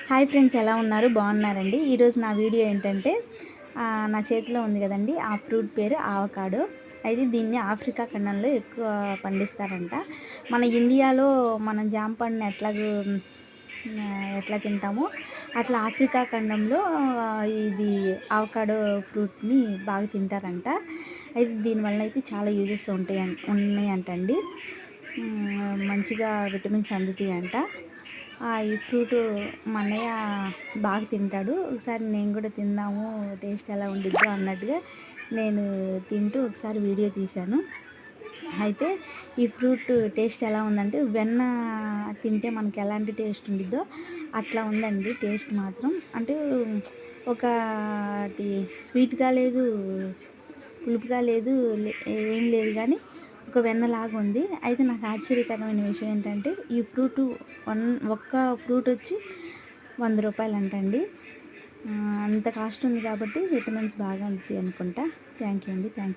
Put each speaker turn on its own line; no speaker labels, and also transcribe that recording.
Hi friends, ఎలా ఉన్నారు? బాగున్నారండి. ఈరోజు నా వీడియో ఏంటంటే నా చేతిలో ఉంది కదండి, ఆ ఫ్రూట్ పేరు ఆవకాడో. అయితే దీన్ని ఆఫ్రికా ఖండంలో ఎక్కువ పండిస్తారంట. మన ఇండియాలో మనం జామ పండుని ఎట్లా తింటామో అట్లా ఆఫ్రికా ఖండంలో ఇది ఆవకాడో ఫ్రూట్ని బాగా తింటారంట. అయితే దీనివల్ల అయితే చాలా యూజెస్ ఉన్నాయంటండి. మంచిగా విటమిన్స్ అందుతాయంట. ఈ ఫ్రూటు మా అన్నయ్య బాగా తింటాడు. ఒకసారి నేను కూడా తిందాము, టేస్ట్ ఎలా ఉండిద్దో అన్నట్టుగా నేను తింటూ ఒకసారి వీడియో తీశాను. అయితే ఈ ఫ్రూట్ టేస్ట్ ఎలా ఉందంటే, వెన్న తింటే మనకి ఎలాంటి టేస్ట్ ఉండిద్దో అట్లా ఉందండి టేస్ట్ మాత్రం. అంటే ఒకటి స్వీట్గా లేదు, పులుపుగా లేదు, ఏం లేదు, కానీ ఒక వెన్నలాగా ఉంది. అయితే నాకు ఆశ్చర్యకరమైన విషయం ఏంటంటే, ఈ ఫ్రూటు ఒక్క ఫ్రూట్ వచ్చి 100 రూపాయలు అంటండి. అంత కాస్ట్ ఉంది కాబట్టి విటమిన్స్ బాగా అందుతాయి అనుకుంటా. థ్యాంక్ యూ అండి. Thank you.